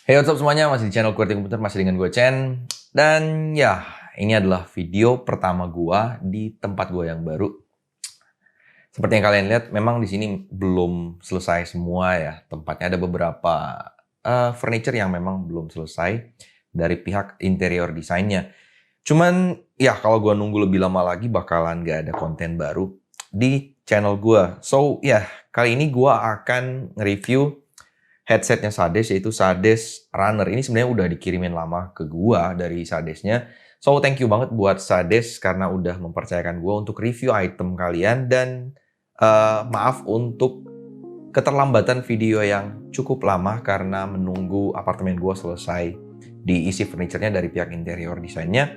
Hey, what's up semuanya, masih di channel QWERTY Komputer, masih dengan gue Chen. Dan ya, ini adalah video pertama gue di tempat gue yang baru. Seperti yang kalian lihat, memang di sini belum selesai semua ya. Tempatnya ada beberapa furniture yang memang belum selesai dari pihak interior desainnya. Cuman ya kalau gue nunggu lebih lama lagi bakalan gak ada konten baru di channel gue. So ya, kali ini gue akan nge-review headsetnya Sades, yaitu Sades Runner. Ini sebenarnya udah dikirimin lama ke gua dari Sadesnya. So thank you banget buat Sades karena udah mempercayakan gua untuk review item kalian. Dan maaf untuk keterlambatan video yang cukup lama karena menunggu apartemen gua selesai diisi furniture-nya dari pihak interior desainnya.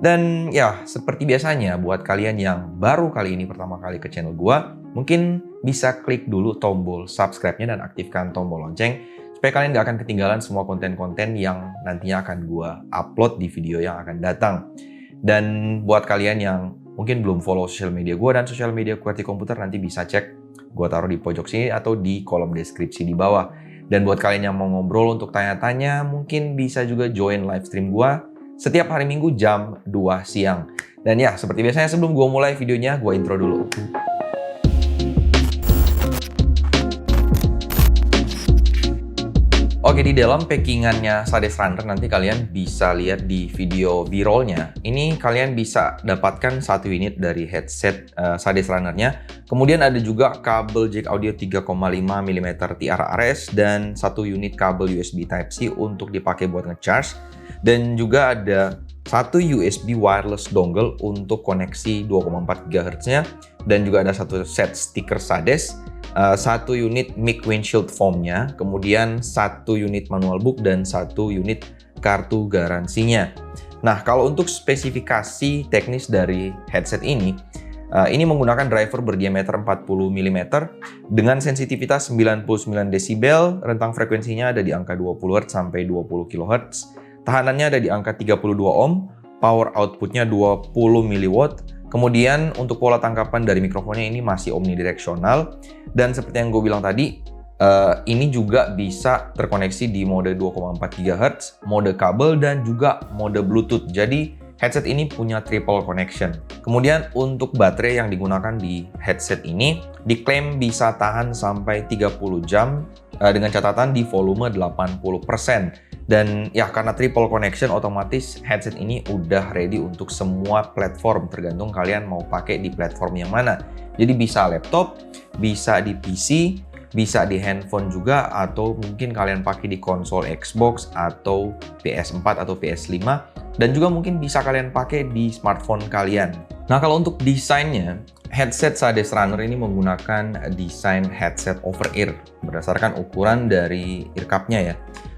Dan ya, seperti biasanya buat kalian yang baru kali ini pertama kali ke channel gua, mungkin bisa klik dulu tombol subscribe-nya dan aktifkan tombol lonceng supaya kalian gak akan ketinggalan semua konten-konten yang nantinya akan gua upload di video yang akan datang. Dan buat kalian yang mungkin belum follow sosial media gua dan sosial media QWERTY Komputer, nanti bisa cek, gua taruh di pojok sini atau di kolom deskripsi di bawah. Dan buat kalian yang mau ngobrol untuk tanya-tanya, mungkin bisa juga join live stream gua setiap hari Minggu jam 2 siang. Dan ya, seperti biasanya sebelum gue mulai videonya, gue intro dulu. Oke, di dalam packingannya Sades Runner nanti kalian bisa lihat di video B-roll-nya. Ini kalian bisa dapatkan satu unit dari headset Sades Runner-nya. Kemudian ada juga kabel jack audio 3,5 mm TRRS dan satu unit kabel USB Type-C untuk dipakai buat ngecharge. Dan juga ada satu USB wireless dongle untuk koneksi 2,4 GHz-nya. Dan juga ada satu set stiker Sades, satu unit mic windshield foam-nya, kemudian satu unit manual book, dan satu unit kartu garansinya. Nah, kalau untuk spesifikasi teknis dari headset ini menggunakan driver berdiameter 40 mm dengan sensitivitas 99 dB, rentang frekuensinya ada di angka 20 Hz sampai 20 kHz. Tahanannya ada di angka 32 ohm, power outputnya 20 mW, kemudian untuk pola tangkapan dari mikrofonnya ini masih omnidirectional, dan seperti yang gue bilang tadi, ini juga bisa terkoneksi di mode 2,4 GHz, mode kabel, dan juga mode Bluetooth. Jadi headset ini punya triple connection. Kemudian untuk baterai yang digunakan di headset ini diklaim bisa tahan sampai 30 jam dengan catatan di volume 80%. Dan ya, karena triple connection, otomatis headset ini udah ready untuk semua platform, tergantung kalian mau pakai di platform yang mana. Jadi bisa laptop, bisa di PC, bisa di handphone juga, atau mungkin kalian pakai di konsol Xbox atau PS4 atau PS5, dan juga mungkin bisa kalian pakai di smartphone kalian. Nah, kalau untuk desainnya, headset Sades Runner ini menggunakan desain headset over ear berdasarkan ukuran dari ear cup-nya ya.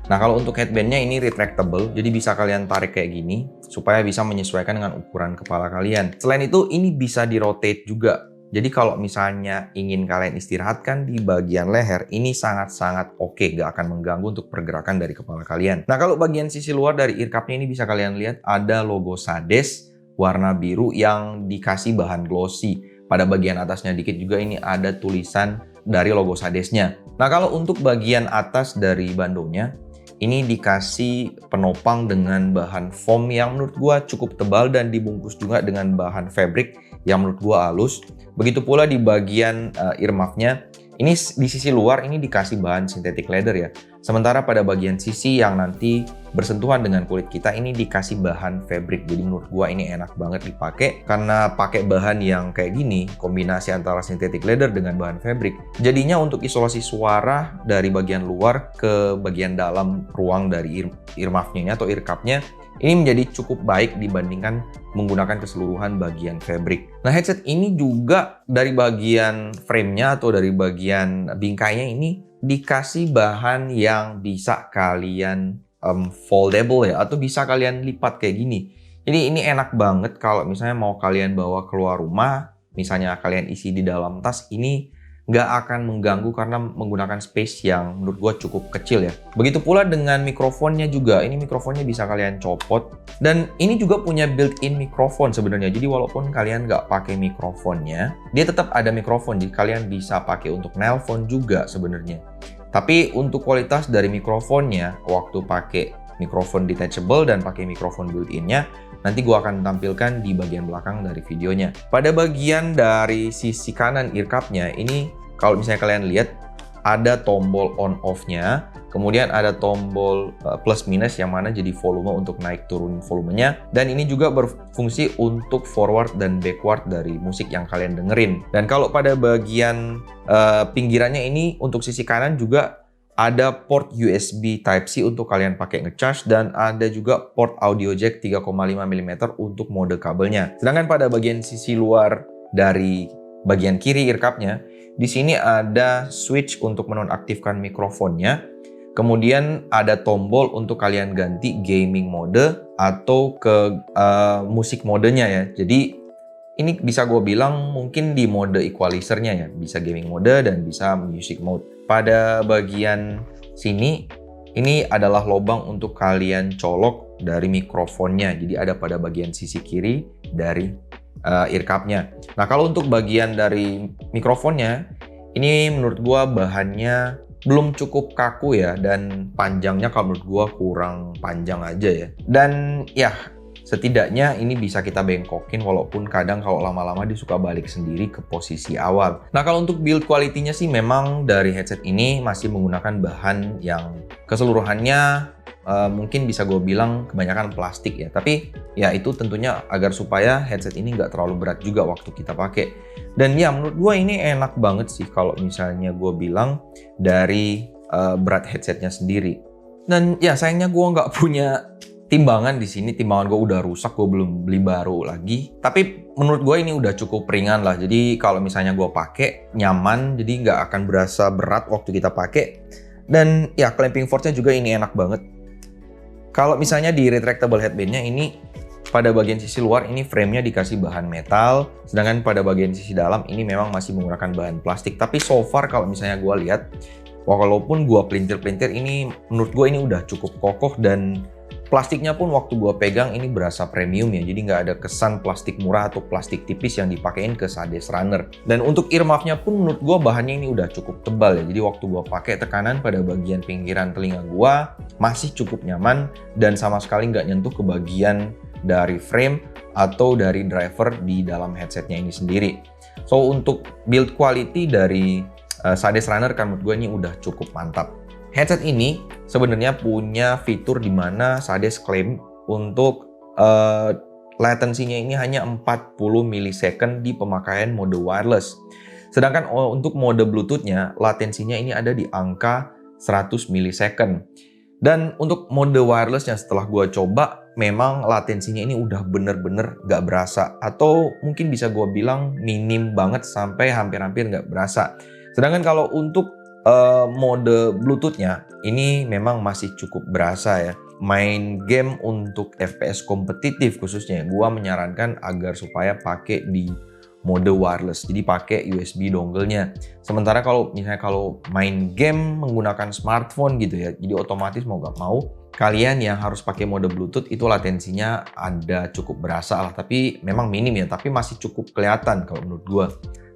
Nah, kalau untuk headband-nya ini retractable, jadi bisa kalian tarik kayak gini supaya bisa menyesuaikan dengan ukuran kepala kalian. Selain itu, ini bisa di-rotate juga. Jadi kalau misalnya ingin kalian istirahatkan di bagian leher, ini sangat-sangat oke, gak akan mengganggu untuk pergerakan dari kepala kalian. Nah, kalau bagian sisi luar dari ear cup-nya ini bisa kalian lihat ada logo Sades warna biru yang dikasih bahan glossy. Pada bagian atasnya dikit juga ini ada tulisan dari logo Sadesnya. Nah, kalau untuk bagian atas dari bandonya, ini dikasih penopang dengan bahan foam yang menurut gua cukup tebal dan dibungkus juga dengan bahan fabric yang menurut gua halus. Begitu pula di bagian ear muff-nya, ini di sisi luar ini dikasih bahan synthetic leather ya. Sementara pada bagian sisi yang nanti bersentuhan dengan kulit kita ini dikasih bahan fabric. Jadi menurut gua ini enak banget dipakai karena pakai bahan yang kayak gini, kombinasi antara synthetic leather dengan bahan fabric. Jadinya untuk isolasi suara dari bagian luar ke bagian dalam ruang dari ear muff-nya atau ear cup-nya ini menjadi cukup baik dibandingkan menggunakan keseluruhan bagian fabric. Nah, headset ini juga dari bagian frame-nya atau dari bagian bingkainya ini dikasih bahan yang bisa kalian foldable ya, atau bisa kalian lipat kayak gini. Jadi ini enak banget kalau misalnya mau kalian bawa keluar rumah, misalnya kalian isi di dalam tas, ini nggak akan mengganggu karena menggunakan space yang menurut gue cukup kecil ya. Begitu pula dengan mikrofonnya juga, ini mikrofonnya bisa kalian copot, dan ini juga punya built-in mikrofon sebenarnya. Jadi walaupun kalian nggak pakai mikrofonnya, dia tetap ada mikrofon, jadi kalian bisa pakai untuk nelpon juga sebenarnya. Tapi untuk kualitas dari mikrofonnya, waktu pakai mikrofon detachable dan pakai mikrofon built-in-nya, nanti gue akan tampilkan di bagian belakang dari videonya. Pada bagian dari sisi kanan earcupnya, ini kalau misalnya kalian lihat, ada tombol on off-nya, kemudian ada tombol plus minus yang mana jadi volume untuk naik turun volumenya, dan ini juga berfungsi untuk forward dan backward dari musik yang kalian dengerin. Dan kalau pada bagian pinggirannya ini untuk sisi kanan juga ada port USB Type-C untuk kalian pakai ngecharge, dan ada juga port audio jack 3,5 mm untuk mode kabelnya. Sedangkan pada bagian sisi luar dari bagian kiri earcupnya, di sini ada switch untuk menonaktifkan mikrofonnya. Kemudian ada tombol untuk kalian ganti gaming mode atau ke musik modenya ya. Jadi ini bisa gue bilang mungkin di mode equalizernya ya. Bisa gaming mode dan bisa music mode. Pada bagian sini, ini adalah lubang untuk kalian colok dari mikrofonnya. Jadi ada pada bagian sisi kiri dari earcupnya. Nah, kalau untuk bagian dari mikrofonnya, ini menurut gua bahannya belum cukup kaku ya, dan panjangnya kalau menurut gua kurang panjang aja ya. Dan ya, setidaknya ini bisa kita bengkokin, walaupun kadang kalau lama-lama dia suka balik sendiri ke posisi awal. Nah, kalau untuk build quality-nya sih memang dari headset ini masih menggunakan bahan yang keseluruhannya mungkin bisa gue bilang kebanyakan plastik ya. Tapi ya itu tentunya agar supaya headset ini nggak terlalu berat juga waktu kita pakai. Dan ya menurut gue ini enak banget sih kalau misalnya gue bilang dari berat headsetnya sendiri. Dan ya sayangnya gue nggak punya timbangan di sini. Timbangan gue udah rusak, gue belum beli baru lagi. Tapi menurut gue ini udah cukup ringan lah. Jadi kalau misalnya gue pakai nyaman, jadi nggak akan berasa berat waktu kita pakai. Dan ya clamping force-nya juga ini enak banget. Kalau misalnya di retractable headband-nya ini pada bagian sisi luar ini frame-nya dikasih bahan metal, sedangkan pada bagian sisi dalam ini memang masih menggunakan bahan plastik. Tapi so far kalau misalnya gue lihat, walaupun gue pelintir-pelintir, ini menurut gue ini udah cukup kokoh, dan plastiknya pun waktu gue pegang ini berasa premium ya. Jadi nggak ada kesan plastik murah atau plastik tipis yang dipakein ke Sades Runner. Dan untuk ear muff-nya pun menurut gue bahannya ini udah cukup tebal ya. Jadi waktu gue pakai, tekanan pada bagian pinggiran telinga gue masih cukup nyaman, dan sama sekali nggak nyentuh ke bagian dari frame atau dari driver di dalam headsetnya ini sendiri. So untuk build quality dari Sades Runner kan menurut gue ini udah cukup mantap. Headset ini sebenarnya punya fitur di mana Sades klaim untuk latensinya ini hanya 40 millisecond di pemakaian mode wireless. Sedangkan untuk mode Bluetooth-nya, latensinya ini ada di angka 100 millisecond. Dan untuk mode wireless yang setelah gue coba, memang latensinya ini udah bener-bener gak berasa. Atau mungkin bisa gue bilang minim banget sampai hampir-hampir gak berasa. Sedangkan kalau untuk mode Bluetooth-nya ini memang masih cukup berasa ya. Main game untuk FPS kompetitif khususnya, gua menyarankan agar supaya pakai di mode wireless. Jadi pakai USB dongle-nya. Sementara kalau misalnya kalau main game menggunakan smartphone gitu ya, jadi otomatis mau gak mau kalian yang harus pakai mode Bluetooth itu latensinya ada cukup berasa lah. Tapi memang minim ya, tapi masih cukup kelihatan kalau menurut gua.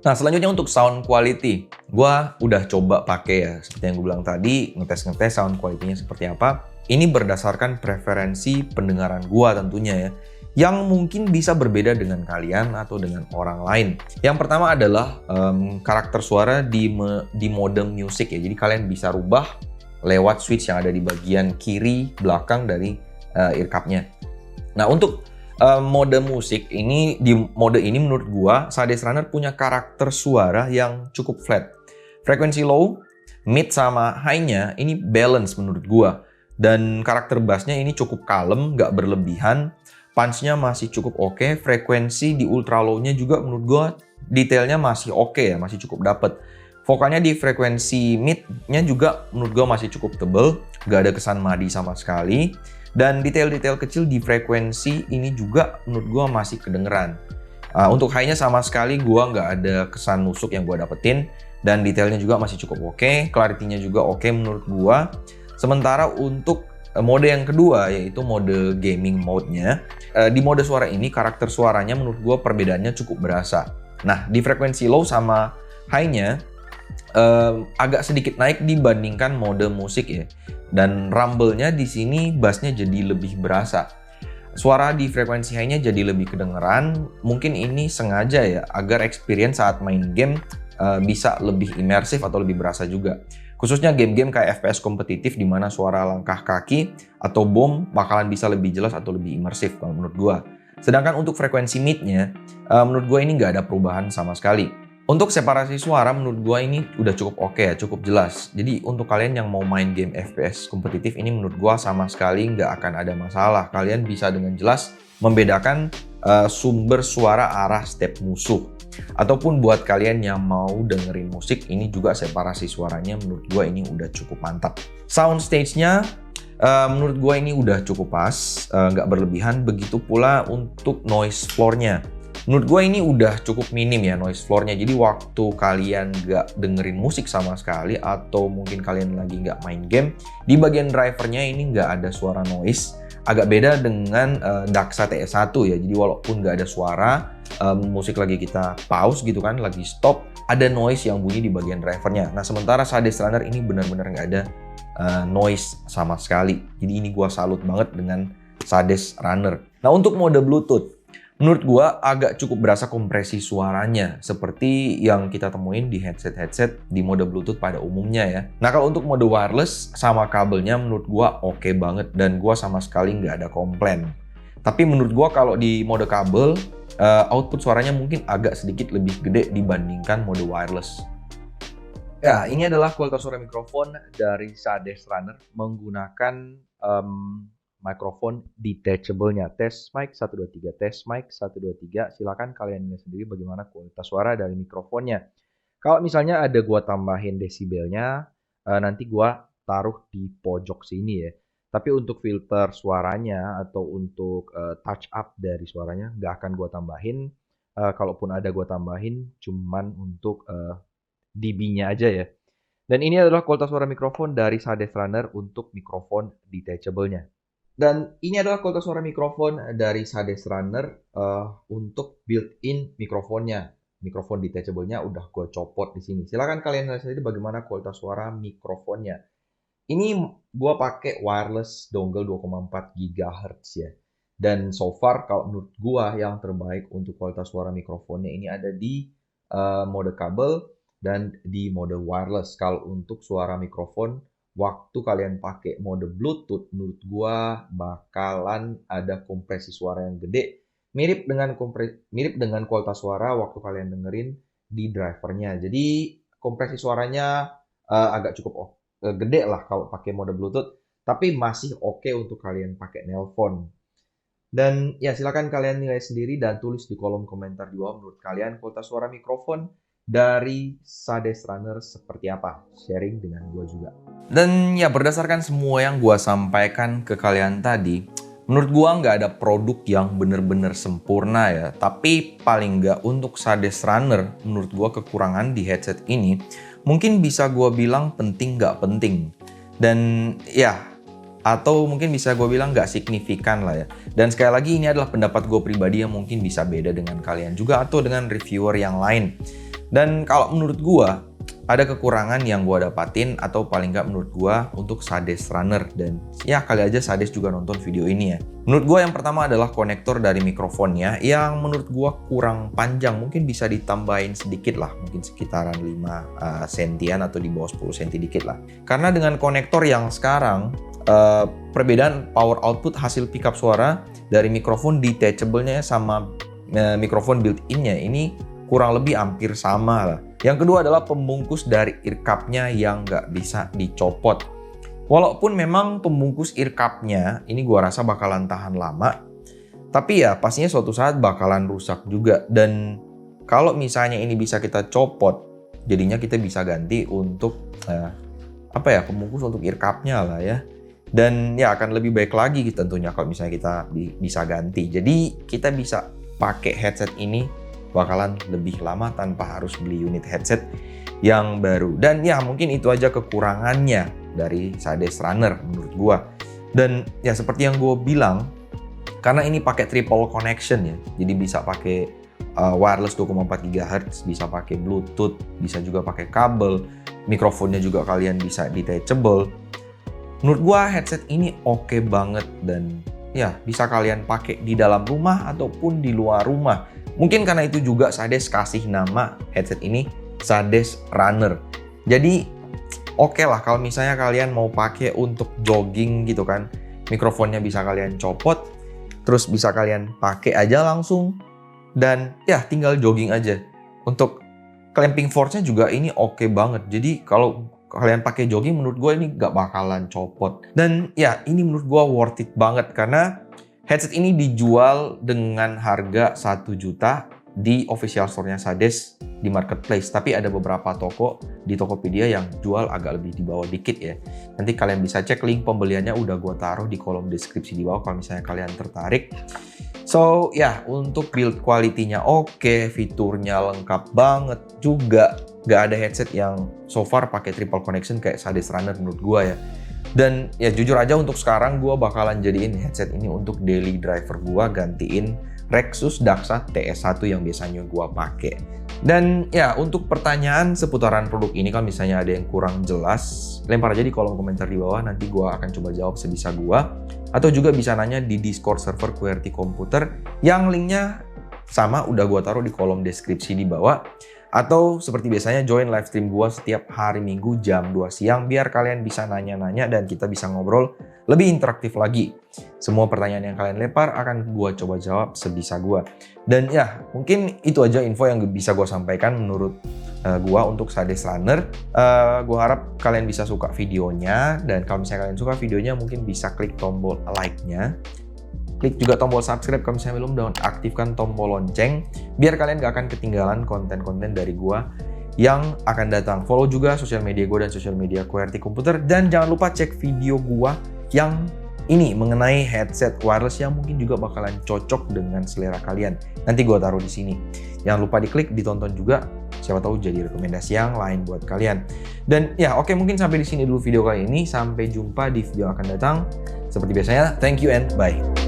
Nah, selanjutnya untuk sound quality. Gua udah coba pakai ya, seperti yang gue bilang tadi, ngetes sound quality-nya seperti apa. Ini berdasarkan preferensi pendengaran gua tentunya ya, yang mungkin bisa berbeda dengan kalian atau dengan orang lain. Yang pertama adalah karakter suara di mode music ya. Jadi kalian bisa rubah lewat switch yang ada di bagian kiri belakang dari earcup-nya. Nah, untuk mode musik ini, di mode ini menurut gua Sades Runner punya karakter suara yang cukup flat. Frekuensi low, mid sama high-nya ini balance menurut gua. Dan karakter bass-nya ini cukup kalem, nggak berlebihan. Punch-nya masih cukup oke. Frekuensi di ultra low-nya juga menurut gua detailnya masih oke ya, masih cukup dapet. Vokalnya di frekuensi mid-nya juga menurut gua masih cukup tebel, nggak ada kesan madi sama sekali. Dan detail-detail kecil di frekuensi ini juga menurut gua masih kedengeran. Untuk high-nya sama sekali gua nggak ada kesan nusuk yang gua dapetin. Dan detailnya juga masih cukup oke. Clarity-nya juga oke menurut gua. Sementara untuk mode yang kedua, yaitu mode gaming mode-nya. Di mode suara ini, karakter suaranya menurut gua perbedaannya cukup berasa. Nah, di frekuensi low sama high-nya, agak sedikit naik dibandingkan mode musik ya. Dan rumble-nya di sini bass-nya jadi lebih berasa. Suara di frekuensi high-nya jadi lebih kedengeran. Mungkin ini sengaja ya agar experience saat main game bisa lebih imersif atau lebih berasa juga. Khususnya game-game kayak FPS kompetitif di mana suara langkah kaki atau bom bakalan bisa lebih jelas atau lebih imersif kalau menurut gua. Sedangkan untuk frekuensi mid-nya, menurut gua ini nggak ada perubahan sama sekali. Untuk separasi suara menurut gua ini udah cukup oke ya, cukup jelas. Jadi untuk kalian yang mau main game FPS kompetitif ini menurut gua sama sekali nggak akan ada masalah. Kalian bisa dengan jelas membedakan sumber suara arah step musuh. Ataupun buat kalian yang mau dengerin musik, ini juga separasi suaranya menurut gua ini udah cukup mantap. Sound stage-nya menurut gua ini udah cukup pas, nggak berlebihan. Begitu pula untuk noise floor-nya. Menurut gue ini udah cukup minim ya noise floor-nya. Jadi waktu kalian nggak dengerin musik sama sekali atau mungkin kalian lagi nggak main game, di bagian drivernya ini nggak ada suara noise. Agak beda dengan Daxa TS1 ya. Jadi walaupun nggak ada suara, musik lagi kita pause gitu kan, lagi stop, ada noise yang bunyi di bagian drivernya. Nah sementara Sades Runner ini benar-benar nggak ada noise sama sekali. Jadi ini gue salut banget dengan Sades Runner. Nah untuk mode Bluetooth, menurut gua agak cukup berasa kompresi suaranya seperti yang kita temuin di headset-headset di mode Bluetooth pada umumnya ya. Nah kalau untuk mode wireless sama kabelnya menurut gua oke banget dan gua sama sekali nggak ada komplain. Tapi menurut gua kalau di mode kabel output suaranya mungkin agak sedikit lebih gede dibandingkan mode wireless. Ya, ini adalah kualitas suara mikrofon dari Sades Runner menggunakan mikrofon detachable-nya. Tes mic 1 2 3, tes mic 1 2 3. Silakan kalian lihat sendiri bagaimana kualitas suara dari mikrofonnya. Kalau misalnya ada gua tambahin desibelnya, nanti gua taruh di pojok sini ya. Tapi untuk filter suaranya atau untuk touch up dari suaranya nggak akan gua tambahin. Kalaupun ada gua tambahin cuman untuk dB-nya aja ya. Dan ini adalah kualitas suara mikrofon dari Sades Runner untuk mikrofon detachable-nya. Dan ini adalah kualitas suara mikrofon dari Sades Runner untuk built-in mikrofonnya. Mikrofon detachable-nya udah gue copot di sini. Silakan kalian lihat sendiri bagaimana kualitas suara mikrofonnya. Ini gue pakai wireless dongle 2,4 GHz ya. Dan so far kalau menurut gue yang terbaik untuk kualitas suara mikrofonnya ini ada di mode kabel dan di mode wireless. Kalau untuk suara mikrofon, waktu kalian pakai mode Bluetooth, menurut gua bakalan ada kompresi suara yang gede, mirip dengan kualitas suara waktu kalian dengerin di drivernya. Jadi kompresi suaranya agak cukup gede lah kalau pakai mode Bluetooth, tapi masih oke untuk kalian pakai nelpon. Dan ya silakan kalian nilai sendiri dan tulis di kolom komentar di bawah menurut kalian kualitas suara mikrofon dari Sades Runner seperti apa. Sharing dengan gue juga. Dan ya berdasarkan semua yang gue sampaikan ke kalian tadi, menurut gue nggak ada produk yang bener-bener sempurna ya. Tapi paling nggak untuk Sades Runner, menurut gue kekurangan di headset ini mungkin bisa gue bilang penting nggak penting. Dan ya, atau mungkin bisa gue bilang nggak signifikan lah ya. Dan sekali lagi ini adalah pendapat gue pribadi yang mungkin bisa beda dengan kalian juga atau dengan reviewer yang lain. Dan kalau menurut gue ada kekurangan yang gue dapatin atau paling nggak menurut gue untuk Sades Runner. Dan ya kali aja Sades juga nonton video ini ya. Menurut gue yang pertama adalah konektor dari mikrofonnya yang menurut gue kurang panjang. Mungkin bisa ditambahin sedikit lah, mungkin sekitaran 5 sentian atau di bawah 10 senti dikit lah. Karena dengan konektor yang sekarang, perbedaan power output hasil pickup suara dari mikrofon detachable-nya sama mikrofon built-in-nya ini kurang lebih hampir sama lah. Yang kedua adalah pembungkus dari ear cup-nya yang nggak bisa dicopot. Walaupun memang pembungkus ear cup-nya ini gua rasa bakalan tahan lama, tapi ya pastinya suatu saat bakalan rusak juga. Dan kalau misalnya ini bisa kita copot, jadinya kita bisa ganti untuk pembungkus untuk ear cup-nya lah ya. Dan ya akan lebih baik lagi tentunya kalau misalnya kita bisa ganti. Jadi kita bisa pakai headset ini bakalan lebih lama tanpa harus beli unit headset yang baru. Dan ya mungkin itu aja kekurangannya dari Sades Runner menurut gua. Dan ya seperti yang gua bilang, karena ini pakai triple connection ya, jadi bisa pakai wireless 2,4 GHz, bisa pakai Bluetooth, bisa juga pakai kabel, mikrofonnya juga kalian bisa detachable. Menurut gua headset ini oke banget dan ya bisa kalian pakai di dalam rumah ataupun di luar rumah. Mungkin karena itu juga Sades kasih nama headset ini Sades Runner. Jadi oke lah kalau misalnya kalian mau pakai untuk jogging gitu kan, mikrofonnya bisa kalian copot, terus bisa kalian pakai aja langsung dan ya tinggal jogging aja. Untuk clamping force-nya juga ini oke banget. Jadi kalau kalian pakai jogging menurut gue ini gak bakalan copot. Dan ya ini menurut gue worth it banget karena headset ini dijual dengan harga 1 juta di official store-nya Sades di marketplace. Tapi ada beberapa toko di Tokopedia yang jual agak lebih di bawah dikit ya. Nanti kalian bisa cek link pembeliannya udah gue taruh di kolom deskripsi di bawah kalau misalnya kalian tertarik. So ya, untuk build quality-nya oke, fiturnya lengkap banget juga. Gak ada headset yang so far pakai triple connection kayak Sades Runner menurut gue ya. Dan ya jujur aja untuk sekarang gue bakalan jadiin headset ini untuk daily driver gue, gantiin Rexus Daxa TS1 yang biasanya gue pakai. Dan ya untuk pertanyaan seputaran produk ini kalau misalnya ada yang kurang jelas, lempar aja di kolom komentar di bawah, nanti gue akan coba jawab sebisa gue. Atau juga bisa nanya di Discord server QWERTY Komputer yang linknya sama udah gue taruh di kolom deskripsi di bawah. Atau seperti biasanya join live stream gue setiap hari Minggu jam 2 siang biar kalian bisa nanya-nanya dan kita bisa ngobrol lebih interaktif lagi. Semua pertanyaan yang kalian lempar akan gue coba jawab sebisa gue. Dan ya mungkin itu aja info yang bisa gue sampaikan menurut gue untuk Sades Runner. Gue harap kalian bisa suka videonya dan kalau misalnya kalian suka videonya mungkin bisa klik tombol like-nya. Klik juga tombol subscribe kalau misalnya belum, dan aktifkan tombol lonceng biar kalian gak akan ketinggalan konten-konten dari gua yang akan datang. Follow juga sosial media gua dan sosial media QWERTY Komputer, dan jangan lupa cek video gua yang ini mengenai headset wireless yang mungkin juga bakalan cocok dengan selera kalian. Nanti gua taruh di sini. Jangan lupa diklik, ditonton juga. Siapa tahu jadi rekomendasi yang lain buat kalian. Dan ya oke, mungkin sampai di sini dulu video kali ini. Sampai jumpa di video akan datang. Seperti biasanya, thank you and bye.